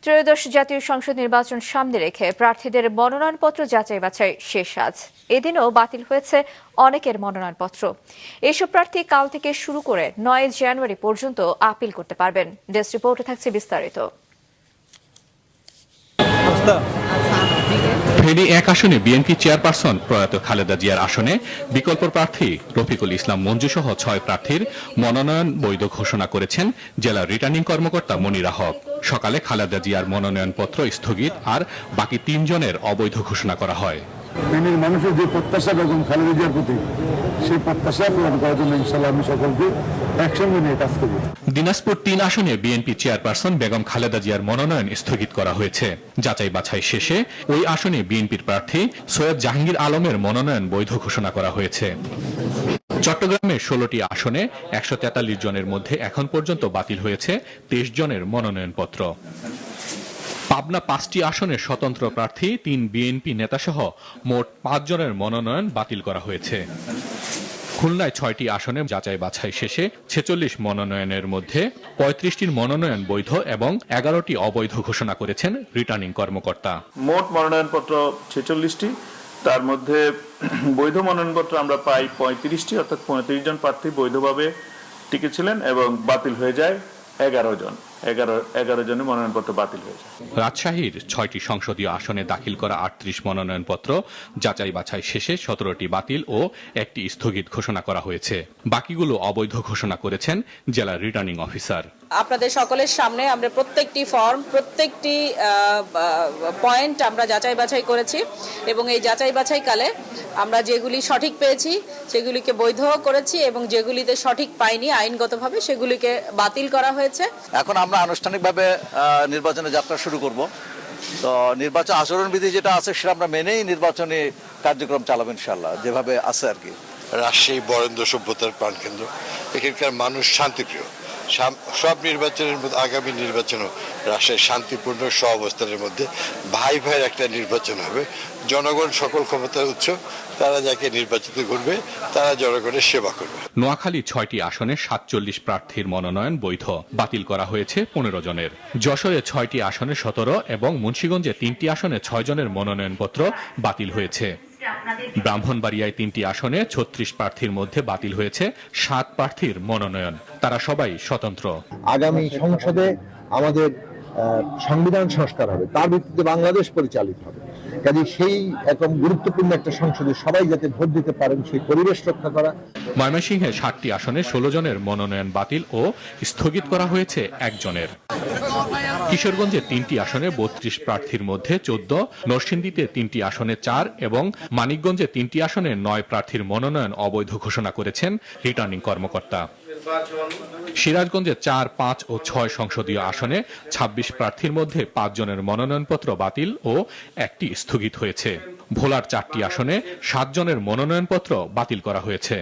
ত্রয়োদশ জাতীয় সংসদ নির্বাচন সামনে রেখে প্রার্থীদের মনোনয়নপত্র যাচাই বাছাই শেষ আজ। এদিনও বাতিল হয়েছে অনেকের মনোনয়নপত্র। এসব প্রার্থী কাল থেকে শুরু করে 9 জানুয়ারি পর্যন্ত আপিল করতে পারবেন। ডেস্ক রিপোর্টে থাকছে বিস্তারিত। ফেনী 1 আসনে বিএনপি চেয়ারপারসন প্রয়াত খালেদা জিয়ার আসনে বিকল্প প্রার্থী রফিকুল ইসলাম মঞ্জু সহ 6 প্রার্থীর মনোনয়ন বৈধ ঘোষণা করেছেন জেলা রিটার্নিং কর্মকর্তা মনিরা হক। সকালে খালেদা জিয়ার মনোনয়নপত্র স্থগিত আর বাকি 3 জনের অবৈধ ঘোষণা করা হয়। ফেনীর মানুষের যে প্রত্যাশা বেগম খালেদা জিয়ার প্রতি, সেই প্রত্যাশা পূরণ করার জন্য ইনশাআল্লাহ আমি সকলকে একসঙ্গে নিয়ে কাজ করব। দিনাজপুর 3 আসনে বিএনপি চেয়ারপারসন বেগম খালেদা জিয়ার মনোনয়ন স্থগিত করা হয়েছে। যাচাই বাছাই শেষে ওই আসনে বিএনপির প্রার্থী সৈয়দ জাহাঙ্গীর আলমের মনোনয়ন বৈধ ঘোষণা করা হয়েছে। চট্টগ্রামে 16টি আসনে 143 জনের মধ্যে এখন পর্যন্ত বাতিল হয়েছে 23 জনের মনোনয়নপত্র। পাবনা 5টি আসনের স্বতন্ত্র প্রার্থী 3 বিএনপি নেতাসহ মোট 5 জনের মনোনয়ন বাতিল করা হয়েছে। খুলনায় 6টি আসনে যাচাই বাছাই শেষে 46 মনোনয়নের মধ্যে 35টির মনোনয়ন বৈধ এবং 11টি অবৈধ ঘোষণা করেছেন রিটার্নিং কর্মকর্তা। মোট মনোনয়নপত্র 46টি, তার মধ্যে বৈধ মনোনয়নপত্র আমরা পাই 35টি, অর্থাৎ 35 জন প্রার্থী বৈধভাবে টিকে ছিলেন এবং বাতিল হয়ে যায় 11 জনের মনোনয়নপত্র বাতিল হয়ে যায়। রাজশাহীর 6টি সংসদীয় আসনে দাখিল করা 38 মনোনয়নপত্র যাচাই বাছাই শেষে 17টি বাতিল ও 1টি স্থগিত ঘোষণা করা হয়েছে। বাকিগুলো অবৈধ ঘোষণা করেছেন জেলা রিটার্নিং অফিসার। আপনাদের সকলের সামনে আমরা প্রত্যেকটি ফর্ম, প্রত্যেকটি পয়েন্ট আমরা যাচাই বাছাই করেছি এবং এই যাচাই বাছাই কালে আমরা যেগুলি সঠিক পেয়েছি সেগুলিকে বৈধ করেছি এবং যেগুলিতে সঠিক পাইনি আইনগতভাবে সেগুলিকে বাতিল করা হয়েছে। এখন আমরা আনুষ্ঠানিকভাবে নির্বাচনে যাত্রা শুরু করব। তো নির্বাচন আচরণবিধি যেটা আছে সেটা আমরা মেনেই নির্বাচনী কার্যক্রম চালাবো ইনশাআল্লাহ, যেভাবে আছে আর কি। রাজশাহী বরেন্দ্র সভ্যতার প্রাণকেন্দ্র, এখানকার মানুষ শান্তিপ্রিয়। সব নির্বাচনের মধ্যে আগামী নির্বাচনও রাজশাহী শান্তিপূর্ণ সহাবস্থানের মধ্যে ভাই ভাইয়ের একটা নির্বাচন হবে। জনগণ সকল ক্ষমতার উৎস, তারা যাকে নির্বাচিত করবে তারা জনগণের সেবা করবে। নোয়াখালী 6টি আসনে 47 প্রার্থীর মনোনয়ন বৈধ, বাতিল করা হয়েছে 15 জনের। যশোরে 6টি আসনে 17 এবং মুন্সিগঞ্জে 3টি আসনে 6 জনের মনোনয়নপত্র বাতিল হয়েছে। ব্রাহ্মণবাড়িয়ায় 3টি আসনে 36 প্রার্থীর মধ্যে বাতিল হয়েছে 7 প্রার্থীর মনোনয়ন, তারা সবাই স্বতন্ত্র। আগামী সংসদে আমাদের সংবিধান সংস্কার হবে, তার ভিত্তিতে বাংলাদেশ পরিচালিত হবে। কাজে সেই একদম গুরুত্বপূর্ণ একটা সংসদে সবাই যাতে ভোট দিতে পারেন সেই পরিবেশ রক্ষা করা। ময়মনসিংহে 7টি আসনে 16 জনের মনোনয়ন বাতিল ও স্থগিত করা হয়েছে 1 জনের। কিশোরগঞ্জে 3টি আসনে 32 প্রার্থীর মধ্যে 14, নরসিংদীতে 3টি আসনে 4 এবং মানিকগঞ্জে 3টি আসনে 9 প্রার্থীর মনোনয়ন অবৈধ ঘোষণা করেছেন রিটার্নিং কর্মকর্তা। সিরাজগঞ্জে 4, 5 ও 6 সংসদীয় আসনে 26 প্রার্থীর মধ্যে 5 জনের মনোনয়নপত্র বাতিল ও 1টি স্থগিত হয়েছে। ভোলার 4টি আসনে 7 জনের মনোনয়নপত্র বাতিল করা হয়েছে।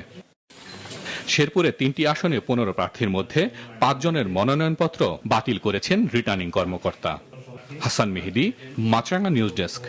শেরপুরে 3টি আসনে 15 প্রার্থীর মধ্যে 5 জনের মনোনয়নপত্র বাতিল করেছেন রিটার্নিং কর্মকর্তা। হাসান মেহেদী, মাছরাঙ্গা নিউজ ডেস্ক।